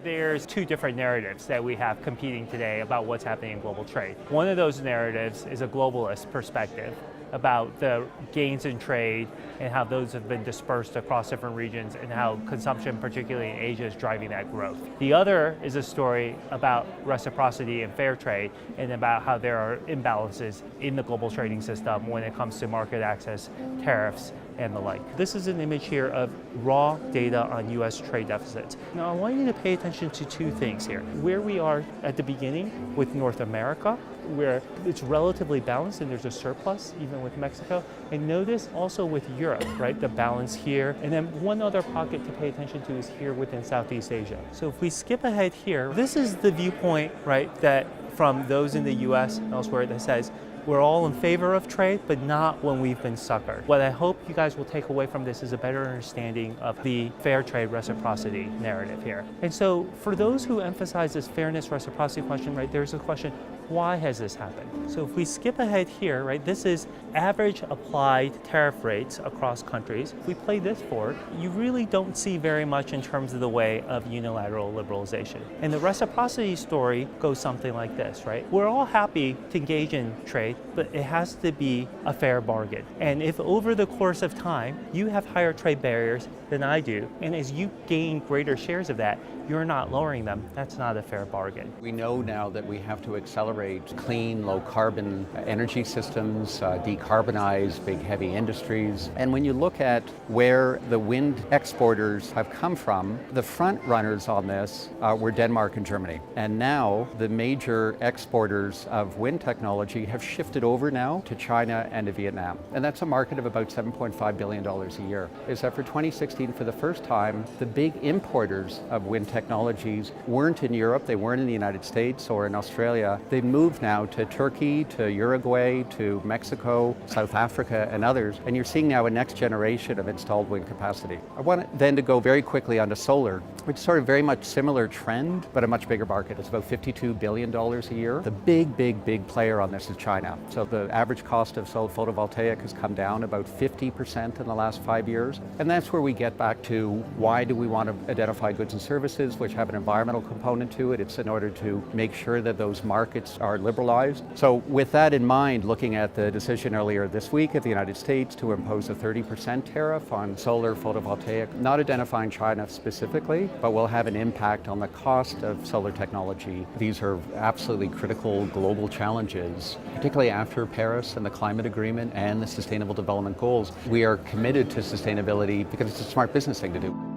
There's two different narratives that we have competing today about what's happening in global trade. One of those narratives is a globalist perspective about the gains in trade and how those have been dispersed across different regions and how consumption, particularly in Asia, is driving that growth. The other is a story about reciprocity and fair trade and about how there are imbalances in the global trading system when it comes to market access, tariffs, and the like. This is an image here of raw data on US trade deficits. Now I want you to pay attention to two things here. Where we are at the beginning with North America, where it's relatively balanced and there's a surplus even with Mexico. And notice also with Europe, right, the balance here. And then one other pocket to pay attention to is here within Southeast Asia. So if we skip ahead here, this is the viewpoint, right, that from those in the US and elsewhere that says, we're all in favor of trade, but not when we've been suckered. What I hope you guys will take away from this is a better understanding of the fair trade reciprocity narrative here. And so for those who emphasize this fairness reciprocity question, right, there's a question, why has this happened? So if we skip ahead here, right, this is average applied tariff rates across countries. If we play this forward, you really don't see very much in terms of the way of unilateral liberalization. And the reciprocity story goes something like this, right? We're all happy to engage in trade, but it has to be a fair bargain. And if over the course of time, you have higher trade barriers than I do, and as you gain greater shares of that, you're not lowering them, that's not a fair bargain. We know now that we have to accelerate clean, low carbon energy systems, decarbonize big heavy industries. And when you look at where the wind exporters have come from, the front runners on this were Denmark and Germany. And now the major exporters of wind technology have shifted over now to China and to Vietnam. And that's a market of about $7.5 billion a year. Is that for 2016, for the first time, the big importers of wind technologies weren't in Europe, they weren't in the United States or in Australia. They moved now to Turkey, to Uruguay, to Mexico, South Africa, and others. And you're seeing now a next generation of installed wind capacity. I want then to go very quickly onto solar, which is sort of very much similar trend, but a much bigger market. It's about $52 billion a year. The big player on this is China. So the average cost of solar photovoltaic has come down about 50% in the last 5 years. And that's where we get back to why do we want to identify goods and services which have an environmental component to it. It's in order to make sure that those markets are liberalized. So with that in mind, looking at the decision earlier this week of the United States to impose a 30% tariff on solar photovoltaic, not identifying China specifically, but will have an impact on the cost of solar technology. These are absolutely critical global challenges, particularly after Paris and the climate agreement and the Sustainable Development Goals. We are committed to sustainability because it's a smart business thing to do.